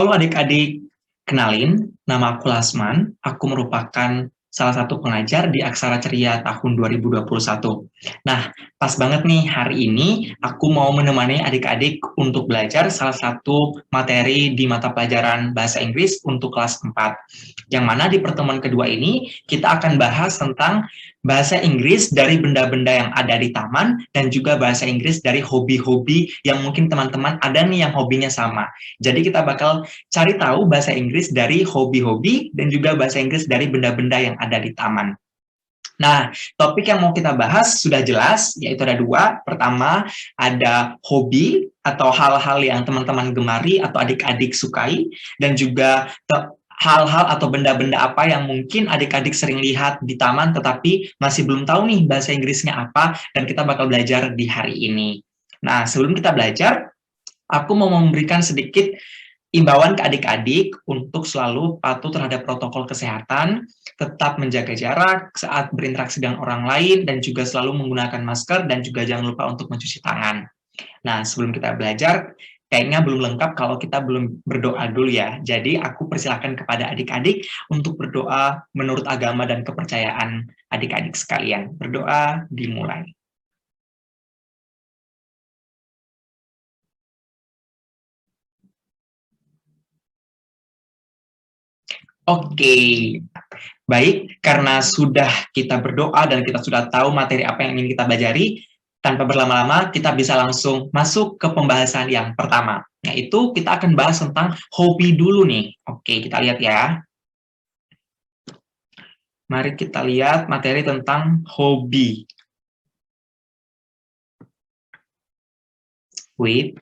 Halo adik-adik, kenalin, nama aku Lasman, aku merupakan salah satu pengajar di Aksara Ceria tahun 2021. Nah, pas banget nih hari ini aku mau menemani adik-adik untuk belajar salah satu materi di mata pelajaran Bahasa Inggris untuk kelas 4. Yang mana di pertemuan kedua ini kita akan bahas tentang bahasa Inggris dari benda-benda yang ada di taman dan juga bahasa Inggris dari hobi-hobi yang mungkin teman-teman ada nih yang hobinya sama. Jadi kita bakal cari tahu bahasa Inggris dari hobi-hobi dan juga bahasa Inggris dari benda-benda yang ada di taman. Nah, topik yang mau kita bahas sudah jelas, yaitu ada dua. Pertama, ada hobi atau hal-hal yang teman-teman gemari atau adik-adik sukai, dan juga hal-hal atau benda-benda apa yang mungkin adik-adik sering lihat di taman, tetapi masih belum tahu nih bahasa Inggrisnya apa, dan kita bakal belajar di hari ini. Nah, sebelum kita belajar, aku mau memberikan sedikit imbauan ke adik-adik untuk selalu patuh terhadap protokol kesehatan, tetap menjaga jarak saat berinteraksi dengan orang lain, dan juga selalu menggunakan masker, dan juga jangan lupa untuk mencuci tangan. Nah, sebelum kita belajar, kayaknya belum lengkap kalau kita belum berdoa dulu ya. Jadi, aku persilahkan kepada adik-adik untuk berdoa menurut agama dan kepercayaan adik-adik sekalian. Berdoa dimulai. Oke, baik, karena sudah kita berdoa dan kita sudah tahu materi apa yang ingin kita pelajari, tanpa berlama-lama kita bisa langsung masuk ke pembahasan yang pertama. Yaitu kita akan bahas tentang hobi dulu nih. Oke, kita lihat ya. Mari kita lihat materi tentang hobi. Wait.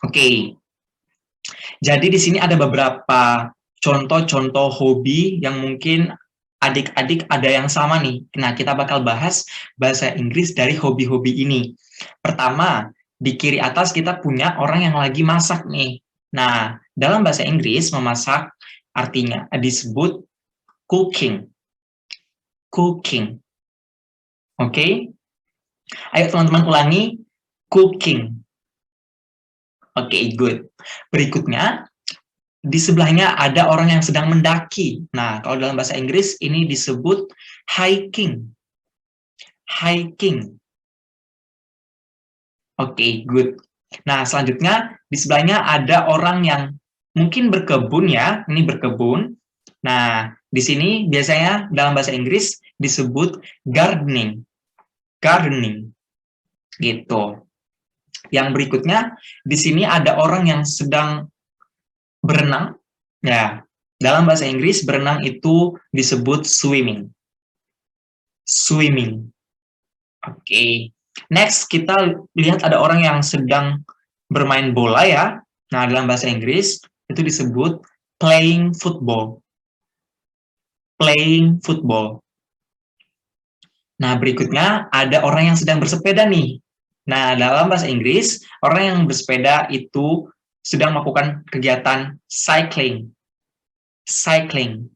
Oke, jadi di sini ada beberapa contoh-contoh hobi yang mungkin adik-adik ada yang sama nih. Nah, kita bakal bahas bahasa Inggris dari hobi-hobi ini. Pertama, di kiri atas kita punya orang yang lagi masak nih. Nah, dalam bahasa Inggris, memasak artinya disebut cooking. Cooking. Oke? Ayo teman-teman ulangi, cooking. Oke, good. Berikutnya, di sebelahnya ada orang yang sedang mendaki. Nah, kalau dalam bahasa Inggris ini disebut hiking. Hiking. Oke, good. Nah, selanjutnya di sebelahnya ada orang yang mungkin berkebun ya, ini berkebun. Nah, di sini biasanya dalam bahasa Inggris disebut gardening. Gardening. Gitu. Yang berikutnya, di sini ada orang yang sedang berenang. Ya, dalam bahasa Inggris berenang itu disebut swimming. Swimming. Oke. Next, kita lihat ada orang yang sedang bermain bola ya. Nah, dalam bahasa Inggris itu disebut playing football. Playing football. Nah, berikutnya ada orang yang sedang bersepeda nih. Nah, dalam bahasa Inggris, orang yang bersepeda itu sedang melakukan kegiatan cycling. Cycling.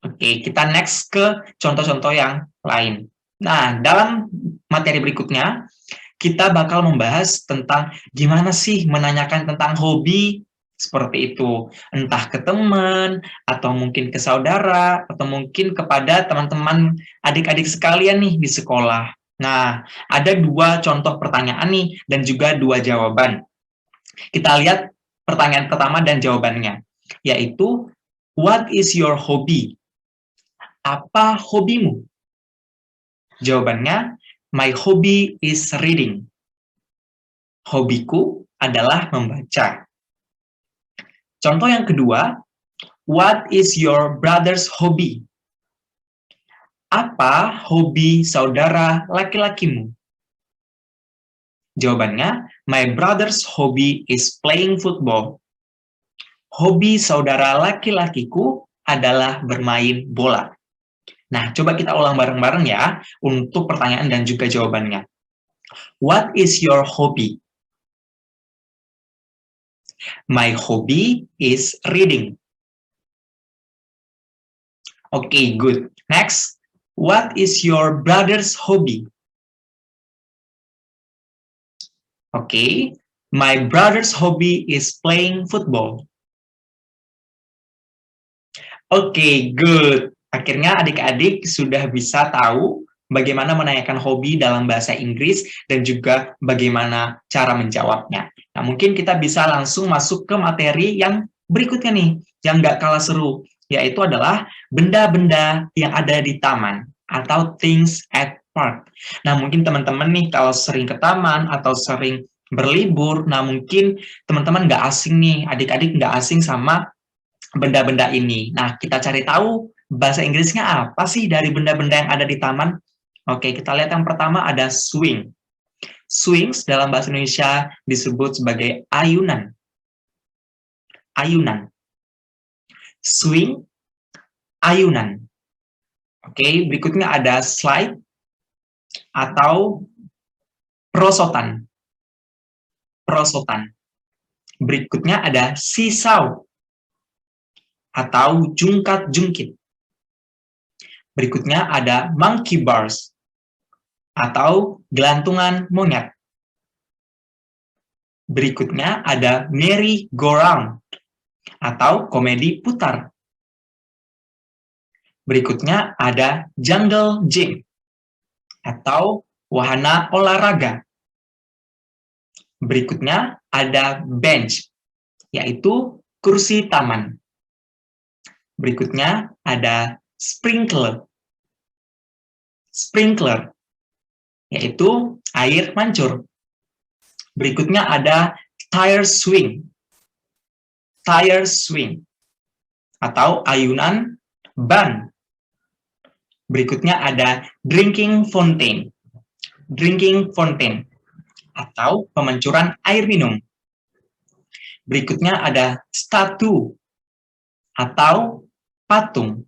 Oke, kita next ke contoh-contoh yang lain. Nah, dalam materi berikutnya, kita bakal membahas tentang gimana sih menanyakan tentang hobi seperti itu. Entah ke teman, atau mungkin ke saudara, atau mungkin kepada teman-teman adik-adik sekalian nih di sekolah. Nah, ada dua contoh pertanyaan nih, dan juga dua jawaban. Kita lihat pertanyaan pertama dan jawabannya, yaitu, what is your hobby? Apa hobimu? Jawabannya, my hobby is reading. Hobiku adalah membaca. Contoh yang kedua, what is your brother's hobby? Apa hobi saudara laki-lakimu? Jawabannya, my brother's hobby is playing football. Hobi saudara laki-lakiku adalah bermain bola. Nah, coba kita ulang bareng-bareng ya untuk pertanyaan dan juga jawabannya. What is your hobby? My hobby is reading. Okay, good. Next, what is your brother's hobby? Oke, my brother's hobby is playing football. Oke, good. Akhirnya adik-adik sudah bisa tahu bagaimana menanyakan hobi dalam bahasa Inggris dan juga bagaimana cara menjawabnya. Nah, mungkin kita bisa langsung masuk ke materi yang berikutnya nih, yang nggak kalah seru, yaitu adalah benda-benda yang ada di taman atau things at park. Nah, mungkin teman-teman nih kalau sering ke taman atau sering berlibur, nah mungkin teman-teman nggak asing nih, adik-adik nggak asing sama benda-benda ini. Nah, kita cari tahu bahasa Inggrisnya apa sih dari benda-benda yang ada di taman. Oke, kita lihat yang pertama ada swing. Swings dalam bahasa Indonesia disebut sebagai ayunan. Ayunan. Swing, ayunan. Oke, berikutnya ada slide atau perosotan. Perosotan. Berikutnya ada seesaw atau jungkat-jungkit. Berikutnya ada monkey bars atau gelantungan monyet. Berikutnya ada merry-go-round atau komedi putar. Berikutnya ada jungle gym atau wahana olahraga. Berikutnya ada bench, yaitu kursi taman. Berikutnya ada sprinkler. Sprinkler, yaitu air mancur. Berikutnya ada tire swing. Tire swing, atau ayunan ban. Berikutnya ada drinking fountain. Drinking fountain, atau pemancuran air minum. Berikutnya ada statue, atau patung.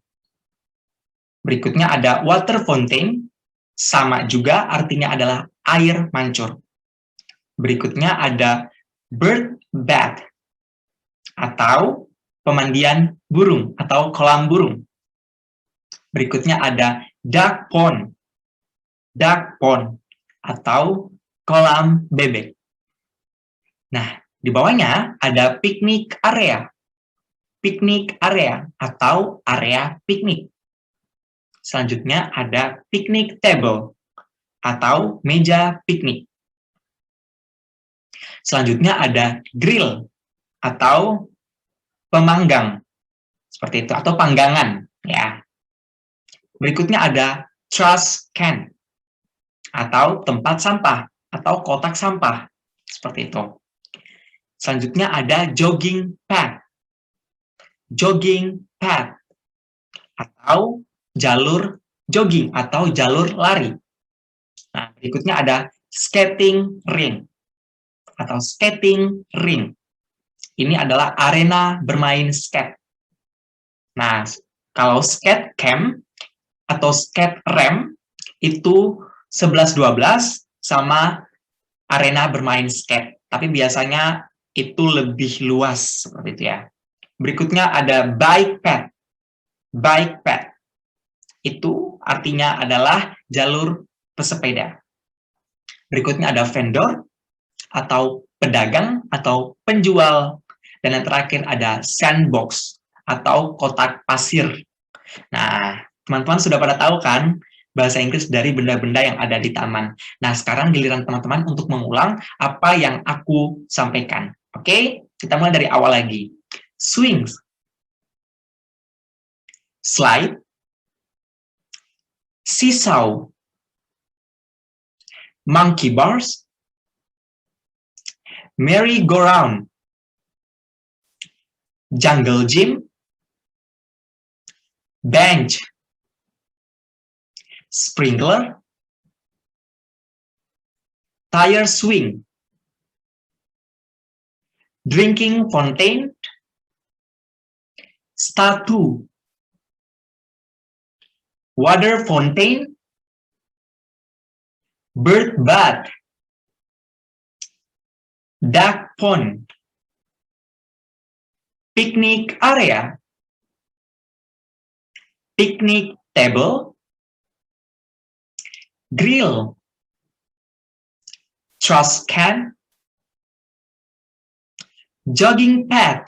Berikutnya ada water fountain, sama juga artinya adalah air mancur. Berikutnya ada bird bath, atau pemandian burung atau kolam burung. Berikutnya ada duck pond. Duck pond, atau kolam bebek. Nah, di bawahnya ada picnic area. Picnic area, atau area piknik. Selanjutnya ada picnic table, atau meja piknik. Selanjutnya ada grill, atau pemanggang, seperti itu, atau panggangan, ya. Berikutnya ada trash can, atau tempat sampah, atau kotak sampah, seperti itu. Selanjutnya ada jogging path. Jogging path, atau jalur jogging, atau jalur lari. Nah, berikutnya ada skating ring, atau skating ring. Ini adalah arena bermain skate. Nah, kalau skate camp atau skate ramp itu 11-12 sama arena bermain skate. Tapi biasanya itu lebih luas seperti itu ya. Berikutnya ada bike path. Bike path itu artinya adalah jalur pesepeda. Berikutnya ada vendor atau pedagang atau penjual. Dan yang terakhir ada sandbox atau kotak pasir. Nah, teman-teman sudah pada tahu kan bahasa Inggris dari benda-benda yang ada di taman. Nah, sekarang giliran teman-teman untuk mengulang apa yang aku sampaikan. Oke, kita mulai dari awal lagi. Swings, slide, seesaw, monkey bars, merry-go-round, jungle gym, bench, sprinkler, tire swing, drinking fountain, statue, water fountain, bird bath, duck pond, picnic area, picnic table, grill, trash can, jogging path,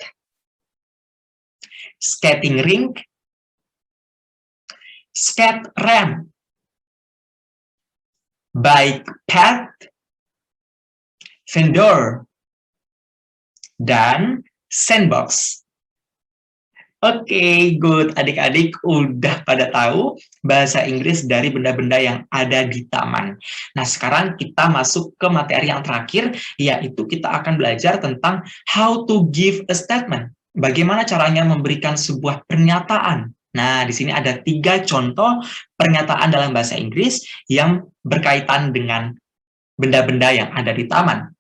skating rink, skate ramp, bike path, vendor, dan sandbox. Oke, good. Adik-adik udah pada tahu bahasa Inggris dari benda-benda yang ada di taman. Nah, sekarang kita masuk ke materi yang terakhir, yaitu kita akan belajar tentang how to give a statement. Bagaimana caranya memberikan sebuah pernyataan. Nah, di sini ada 3 contoh pernyataan dalam bahasa Inggris yang berkaitan dengan benda-benda yang ada di taman.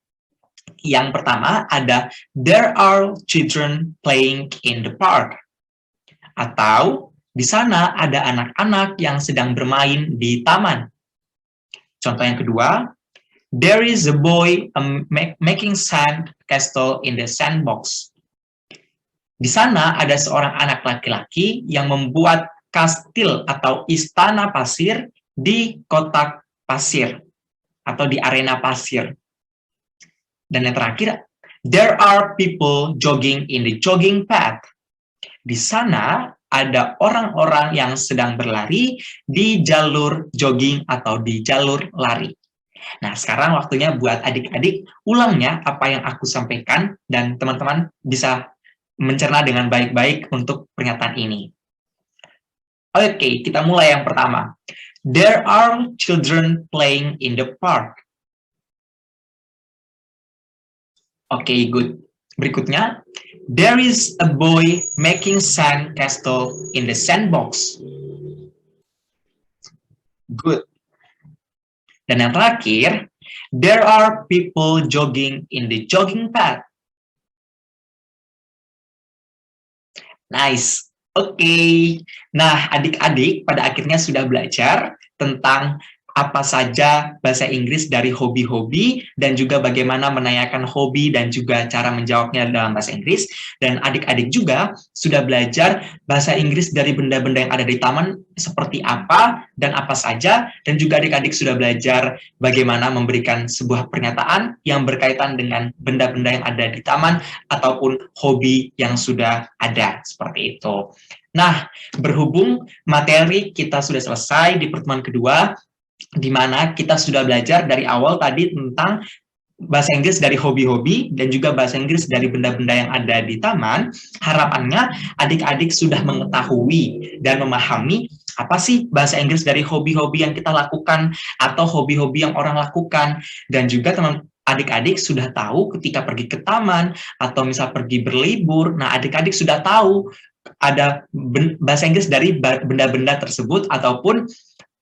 Yang pertama ada, there are children playing in the park. Atau di sana ada anak-anak yang sedang bermain di taman. Contoh yang kedua, there is a boy making sand castle in the sandbox. Di sana ada seorang anak laki-laki yang membuat kastil atau istana pasir di kotak pasir atau di arena pasir. Dan yang terakhir, there are people jogging in the jogging path. Di sana ada orang-orang yang sedang berlari di jalur jogging atau di jalur lari. Nah, sekarang waktunya buat adik-adik ulangnya apa yang aku sampaikan dan teman-teman bisa mencerna dengan baik-baik untuk pernyataan ini. Oke, kita mulai yang pertama. There are children playing in the park. Oke, good. Berikutnya, there is a boy making sand castle in the sandbox. Good. Dan yang terakhir, there are people jogging in the jogging path. Nice. Oke. Nah, adik-adik pada akhirnya sudah belajar tentang apa saja bahasa Inggris dari hobi-hobi dan juga bagaimana menanyakan hobi dan juga cara menjawabnya dalam bahasa Inggris. Dan adik-adik juga sudah belajar bahasa Inggris dari benda-benda yang ada di taman seperti apa dan apa saja. Dan juga adik-adik sudah belajar bagaimana memberikan sebuah pernyataan yang berkaitan dengan benda-benda yang ada di taman ataupun hobi yang sudah ada, seperti itu. Nah, berhubung materi kita sudah selesai di pertemuan kedua, di mana kita sudah belajar dari awal tadi tentang bahasa Inggris dari hobi-hobi dan juga bahasa Inggris dari benda-benda yang ada di taman. Harapannya adik-adik sudah mengetahui dan memahami apa sih bahasa Inggris dari hobi-hobi yang kita lakukan atau hobi-hobi yang orang lakukan. Dan juga teman adik-adik sudah tahu ketika pergi ke taman atau misal pergi berlibur, nah adik-adik sudah tahu ada bahasa Inggris dari benda-benda tersebut ataupun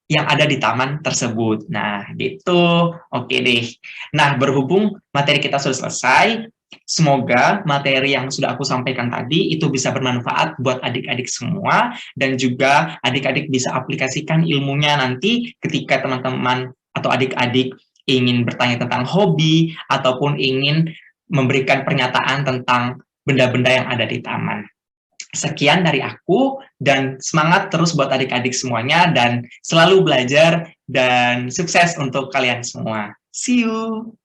yang ada di taman tersebut. Nah, gitu. Oke deh. Nah, berhubung materi kita sudah selesai, semoga materi yang sudah aku sampaikan tadi itu bisa bermanfaat buat adik-adik semua dan juga adik-adik bisa aplikasikan ilmunya nanti ketika teman-teman atau adik-adik ingin bertanya tentang hobi ataupun ingin memberikan pernyataan tentang benda-benda yang ada di taman. Sekian dari aku, dan semangat terus buat adik-adik semuanya, dan selalu belajar, dan sukses untuk kalian semua. See you!